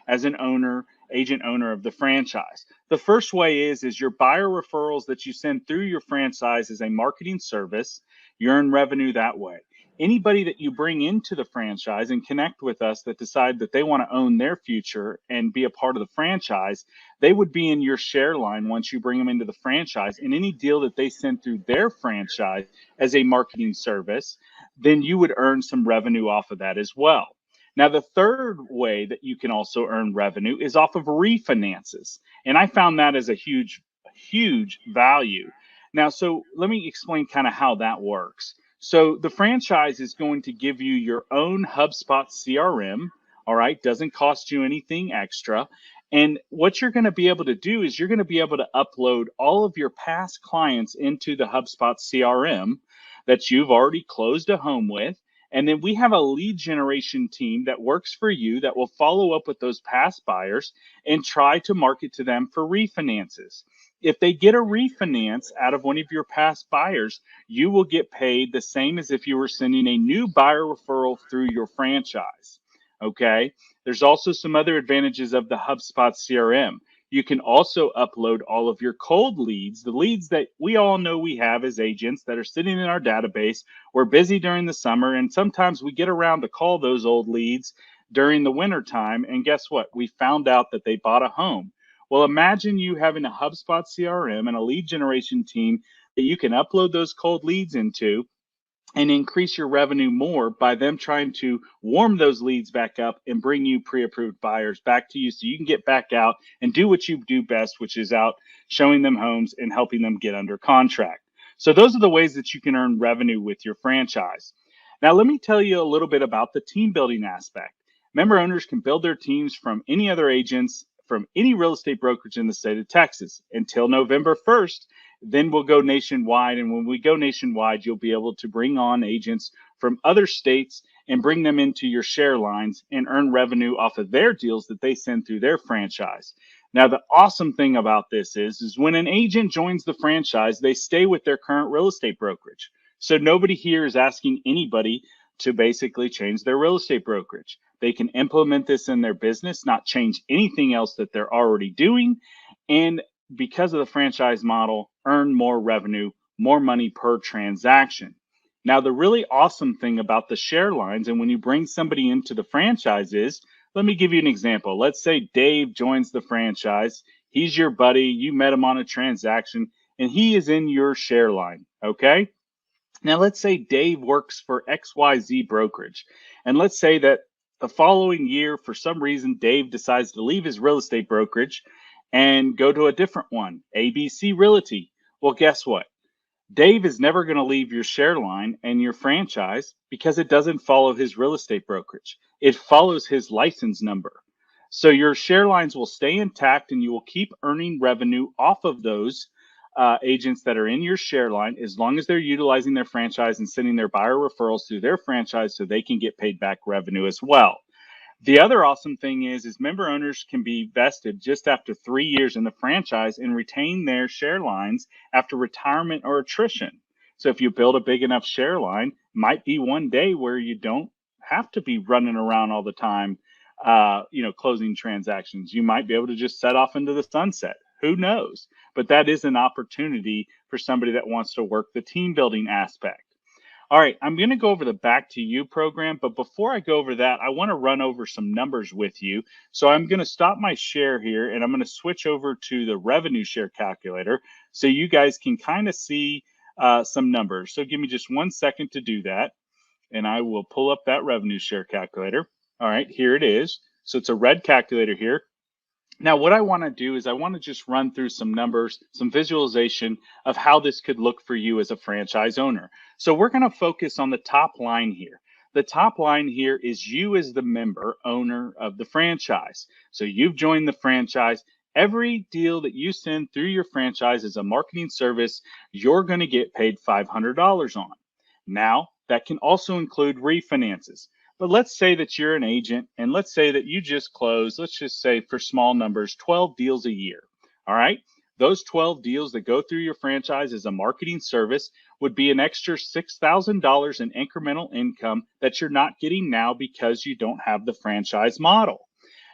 as an agent owner of the franchise. The first way is your buyer referrals that you send through your franchise is a marketing service. You earn revenue that way. Anybody that you bring into the franchise and connect with us that decide that they want to own their future and be a part of the franchise, they would be in your share line once you bring them into the franchise. And any deal that they send through their franchise as a marketing service, then you would earn some revenue off of that as well. Now, the third way that you can also earn revenue is off of refinances. And I found that as a huge value. Now, so let me explain kind of how that works. So the franchise is going to give you your own HubSpot CRM. All right, doesn't cost you anything extra. And what you're going to be able to do is you're going to be able to upload all of your past clients into the HubSpot CRM that you've already closed a home with. And then we have a lead generation team that works for you that will follow up with those past buyers and try to market to them for refinances. If they get a refinance out of one of your past buyers, you will get paid the same as if you were sending a new buyer referral through your franchise. Okay. There's also some other advantages of the HubSpot CRM. You can also upload all of your cold leads, the leads that we all know we have as agents that are sitting in our database. We're busy during the summer, and sometimes we get around to call those old leads during the winter time. And guess what? We found out that they bought a home. Well, imagine you having a HubSpot CRM and a lead generation team that you can upload those cold leads into and increase your revenue more by them trying to warm those leads back up and bring you pre-approved buyers back to you so you can get back out and do what you do best, which is out showing them homes and helping them get under contract. So those are the ways that you can earn revenue with your franchise. Now, let me tell you a little bit about the team building aspect. Member owners can build their teams from any other agents from any real estate brokerage in the state of Texas until November 1st. Then we'll go nationwide. And when we go nationwide, you'll be able to bring on agents from other states and bring them into your share lines and earn revenue off of their deals that they send through their franchise. Now, the awesome thing about this is when an agent joins the franchise, they stay with their current real estate brokerage. So nobody here is asking anybody to basically change their real estate brokerage. They can implement this in their business, not change anything else that they're already doing. And because of the franchise model, earn more revenue, more money per transaction. Now, the really awesome thing about the share lines and when you bring somebody into the franchise is, let me give you an example. Let's say Dave joins the franchise. He's your buddy. You met him on a transaction and he is in your share line. Okay. Now, let's say Dave works for XYZ brokerage. And let's say that the following year, for some reason, Dave decides to leave his real estate brokerage and go to a different one, ABC Realty. Well, guess what? Dave is never going to leave your share line and your franchise because it doesn't follow his real estate brokerage. It follows his license number. So your share lines will stay intact and you will keep earning revenue off of those agents that are in your share line as long as they're utilizing their franchise and sending their buyer referrals through their franchise so they can get paid back revenue as well. The other awesome thing is member owners can be vested just after 3 years in the franchise and retain their share lines after retirement or attrition. So if you build a big enough share line, might be one day where you don't have to be running around all the time, closing transactions. You might be able to just set off into the sunset. Who knows? But that is an opportunity for somebody that wants to work the team building aspect. All right, I'm going to go over the Back to You program, but before I go over that, I want to run over some numbers with you. So I'm going to stop my share here and I'm going to switch over to the revenue share calculator so you guys can kind of see some numbers. So give me just 1 second to do that and I will pull up that revenue share calculator. All right, here it is. So it's a red calculator here. Now, what I want to do is I want to just run through some numbers, some visualization of how this could look for you as a franchise owner. So we're going to focus on the top line here. The top line here is you as the member owner of the franchise. So you've joined the franchise. Every deal that you send through your franchise as a marketing service, you're going to get paid $500 on. Now, that can also include refinances. But let's say that you're an agent and let's say that you just close, let's just say for small numbers, 12 deals a year. All right. Those 12 deals that go through your franchise as a marketing service would be an extra $6,000 in incremental income that you're not getting now because you don't have the franchise model.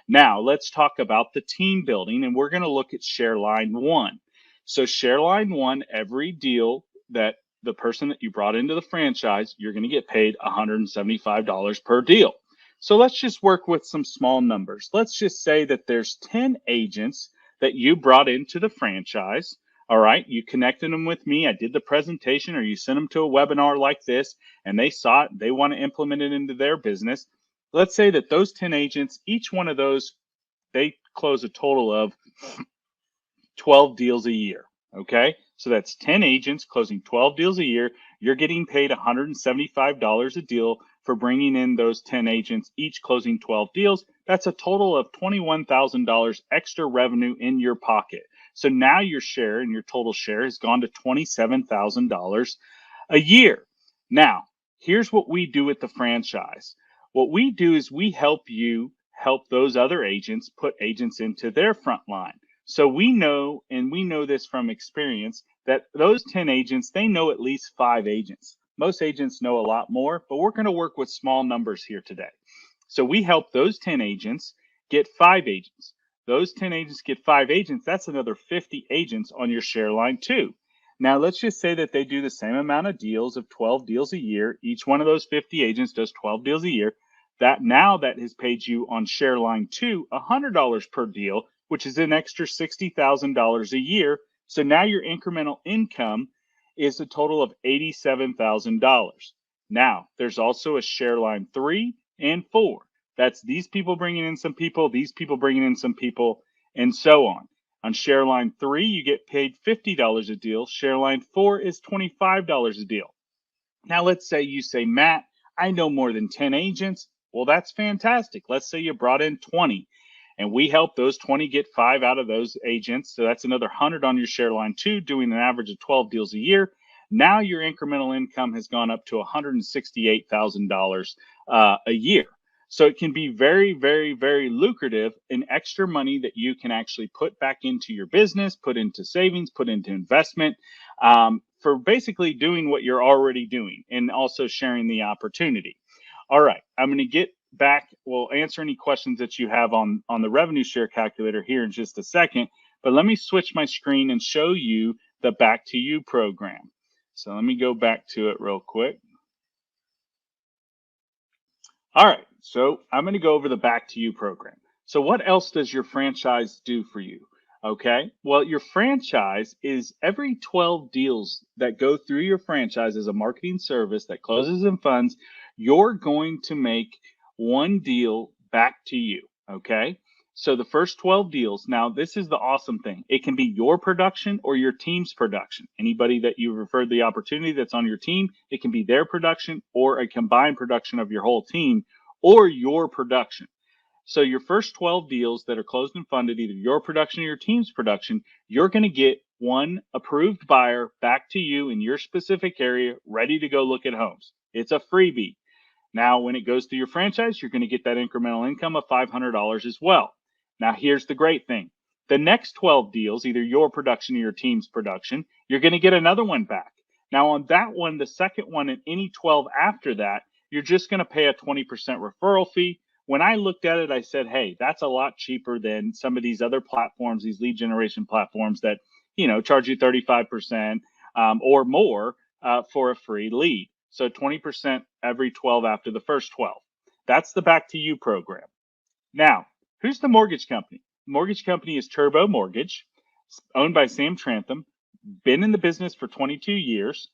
Now let's talk about the team building, and we're going to look at share line one. So share line one, every deal that the person that you brought into the franchise, you're going to get paid $175 per deal. So let's just work with some small numbers. Let's just say that there's 10 agents that you brought into the franchise. All right, you connected them with me. I did the presentation, or you sent them to a webinar like this, and they saw it. They want to implement it into their business. Let's say that those 10 agents, each one of those, they close a total of 12 deals a year. Okay, so that's 10 agents closing 12 deals a year. You're getting paid $175 a deal for bringing in those 10 agents, each closing 12 deals. That's a total of $21,000 extra revenue in your pocket. So now your share and your total share has gone to $27,000 a year. Now, here's what we do with the franchise. What we do is we help you help those other agents put agents into their front line. So we know, and we know this from experience, that those 10 agents, they know at least 5 agents. Most agents know a lot more, but we're going to work with small numbers here today. So we help those 10 agents get 5 agents. Those 10 agents get 5 agents. That's another 50 agents on your share line too. Now let's just say that they do the same amount of deals of 12 deals a year. Each one of those 50 agents does 12 deals a year. That has paid you on share line 2 $100 per deal, which is an extra $60,000 a year. So now your incremental income is a total of $87,000. Now there's also a share line 3 and 4. That's these people bringing in some people, these people bringing in some people, and so on. On share line 3, you get paid $50 a deal. Share line 4 is $25 a deal. Now let's say you say, Matt, I know more than 10 agents. Well, that's fantastic. Let's say you brought in 20 and we help those 20 get 5 out of those agents. So that's another 100 on your share line 2, doing an average of 12 deals a year. Now your incremental income has gone up to $168,000 a year. So it can be very, very, very lucrative and extra money that you can actually put back into your business, put into savings, put into investment, for basically doing what you're already doing and also sharing the opportunity. All right, I'm going to get back. We'll answer any questions that you have on the revenue share calculator here in just a second, but let me switch my screen and show you the Back to You program. So let me go back to it real quick. All right, so I'm going to go over the Back to You program. So what else does your franchise do for you? Okay, well, your franchise is every 12 deals that go through your franchise as a marketing service that closes and funds, you're going to make one deal back to you. Okay, so the first 12 deals, now this is the awesome thing. It can be your production or your team's production. Anybody that you referred the opportunity that's on your team, it can be their production or a combined production of your whole team or your production. So your first 12 deals that are closed and funded, either your production or your team's production, you're going to get one approved buyer back to you in your specific area, ready to go look at homes. It's a freebie. Now, when it goes to your franchise, you're going to get that incremental income of $500 as well. Now, here's the great thing. The next 12 deals, either your production or your team's production, you're going to get another one back. Now, on that one, the second one, and any 12 after that, you're just going to pay a 20% referral fee. When I looked at it, I said, hey, that's a lot cheaper than some of these other platforms, these lead generation platforms that, charge you 35% or more for a free lead. So 20% every 12 after the first 12. That's the Back to You program. Now, who's the mortgage company? Mortgage company is Turbo Mortgage, owned by Sam Trantham, been in the business for 22 years.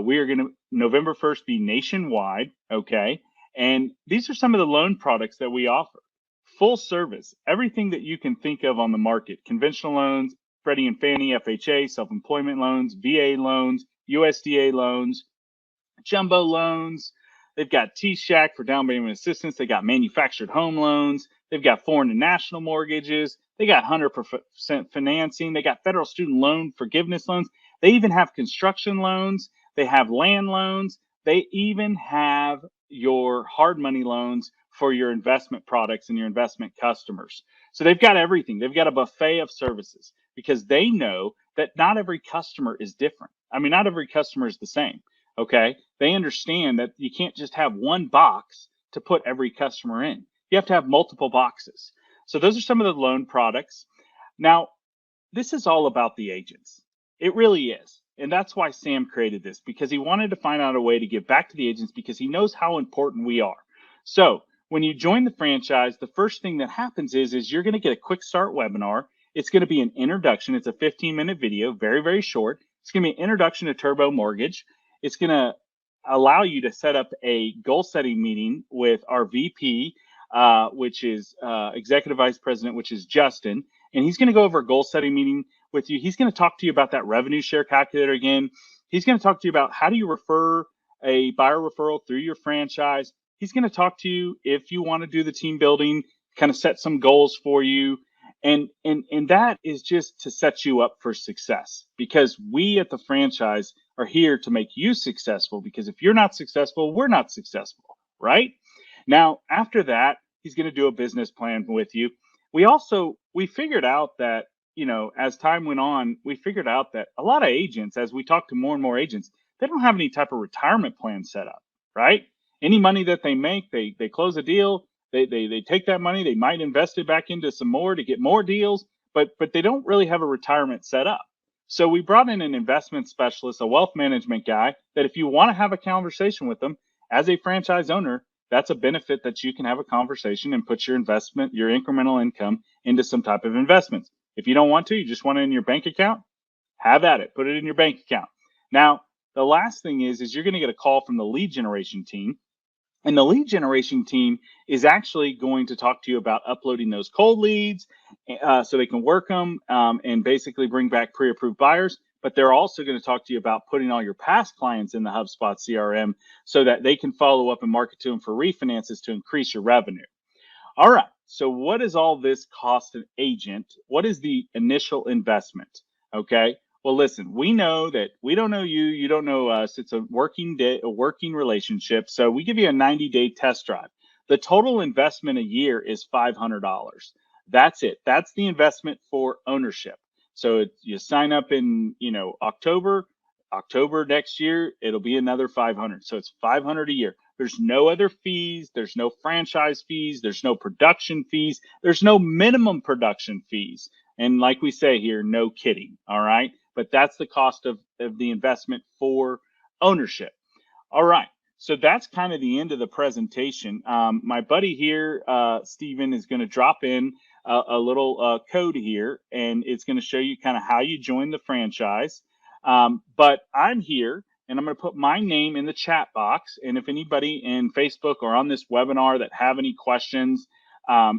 We are going to, November 1st, be nationwide, okay? And these are some of the loan products that we offer. Full service, everything that you can think of on the market. Conventional loans, Freddie and Fannie, FHA, self-employment loans, VA loans, USDA loans, jumbo loans. They've got T-Shack for down payment assistance. They got manufactured home loans. They've got foreign and national mortgages. They got 100% financing. They got federal student loan forgiveness loans. They even have construction loans. They have land loans. They even have your hard money loans for your investment products and your investment customers. So they've got everything. They've got a buffet of services because they know that not every customer is different. I mean, not every customer is the same. Okay. They understand that you can't just have one box to put every customer in. You have to have multiple boxes. So those are some of the loan products. Now, this is all about the agents. It really is. And that's why Sam created this, because he wanted to find out a way to give back to the agents because he knows how important we are. So when you join the franchise, the first thing that happens is you're going to get a quick start webinar. It's going to be an introduction. It's a 15-minute video, very, very short. It's going to be an introduction to Turbo Mortgage. It's going to allow you to set up a goal setting meeting with our VP, which is Executive Vice President, which is Justin. And he's going to go over a goal setting meeting with you. He's going to talk to you about that revenue share calculator again. He's going to talk to you about how do you refer a buyer referral through your franchise. He's going to talk to you if you want to do the team building, kind of set some goals for you. And that is just to set you up for success, because we at the franchise are here to make you successful, because if you're not successful, we're not successful, right? Now, after that, he's going to do a business plan with you. We figured out that, as time went on, we figured out that a lot of agents, as we talk to more and more agents, they don't have any type of retirement plan set up, right? Any money that they make, they close a deal, they take that money, they might invest it back into some more to get more deals, but they don't really have a retirement set up. So we brought in an investment specialist, a wealth management guy, that if you want to have a conversation with them as a franchise owner, that's a benefit, that you can have a conversation and put your investment, your incremental income, into some type of investments. If you don't want to, you just want it in your bank account, have at it, put it in your bank account. Now, the last thing is you're going to get a call from the lead generation team. And the lead generation team is actually going to talk to you about uploading those cold leads so they can work them and basically bring back pre-approved buyers. But they're also going to talk to you about putting all your past clients in the HubSpot CRM so that they can follow up and market to them for refinances to increase your revenue. All right. So what does all this cost an agent? What is the initial investment? Okay. Well, listen, we know that we don't know you, you don't know us. It's a working relationship. So we give you a 90-day test drive. The total investment a year is $500. That's it. That's the investment for ownership. So you sign up in, October next year, it'll be another 500. So it's 500 a year. There's no other fees. There's no franchise fees. There's no production fees. There's no minimum production fees. And like we say here, no kidding. All right. But that's the cost of the investment for ownership. All right. So that's kind of the end of the presentation. My buddy here, Steven, is going to drop in a little code here, and it's going to show you kind of how you join the franchise. But I'm here, and I'm going to put my name in the chat box. And if anybody in Facebook or on this webinar that have any questions,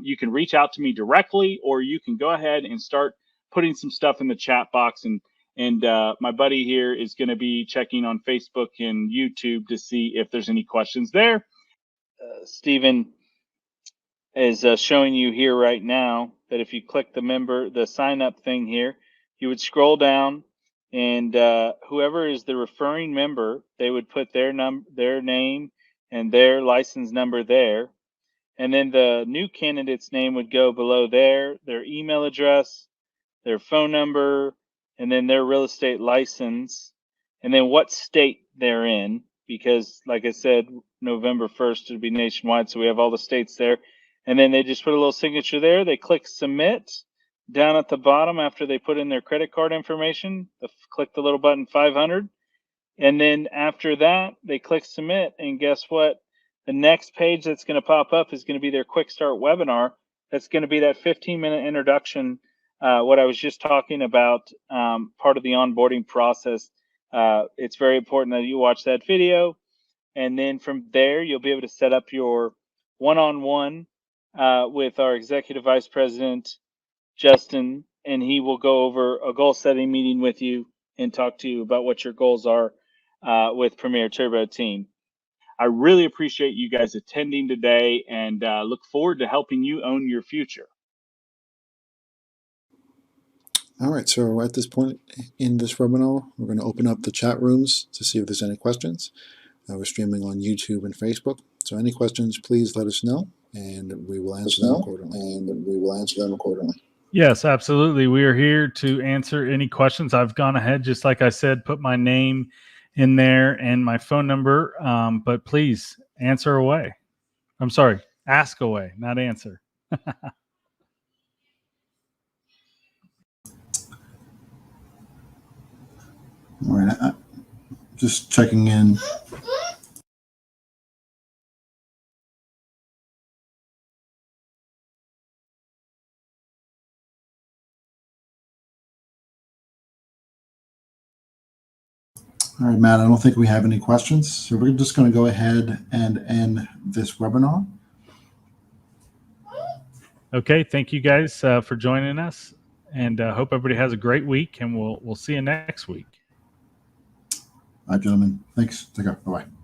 you can reach out to me directly, or you can go ahead and start putting some stuff in the chat box. And my buddy here is going to be checking on Facebook and YouTube to see if there's any questions there. Stephen is showing you here right now that if you click the sign up thing here, you would scroll down, and whoever is the referring member, they would put their name and their license number there. And then the new candidate's name would go below there, their email address, their phone number, and then their real estate license, and then what state they're in, because like I said, November 1st it'll be nationwide, so we have all the states there. And then they just put a little signature there. They click submit down at the bottom after they put in their credit card information. Click the little button 500. And then after that, they click submit, and guess what? The next page that's going to pop up is going to be their quick start webinar. That's going to be that 15-minute introduction, what I was just talking about, part of the onboarding process. It's very important that you watch that video. And then from there, you'll be able to set up your one-on-one with our Executive Vice President, Justin, and he will go over a goal setting meeting with you and talk to you about what your goals are with Premier Turbo Team. I really appreciate you guys attending today, and look forward to helping you own your future. All right, so at this point in this webinar, we're going to open up the chat rooms to see if there's any questions. We're streaming on YouTube and Facebook, so any questions, please let us know, and we will answer them accordingly. Yes, absolutely. We are here to answer any questions. I've gone ahead, just like I said, put my name in there and my phone number, but please answer away. I'm sorry, ask away, not answer. right, just checking in. All right, Matt, I don't think we have any questions, so we're just going to go ahead and end this webinar. Okay, thank you guys for joining us, and hope everybody has a great week, and we'll see you next week. All right, gentlemen. Thanks. Take care. Bye-bye.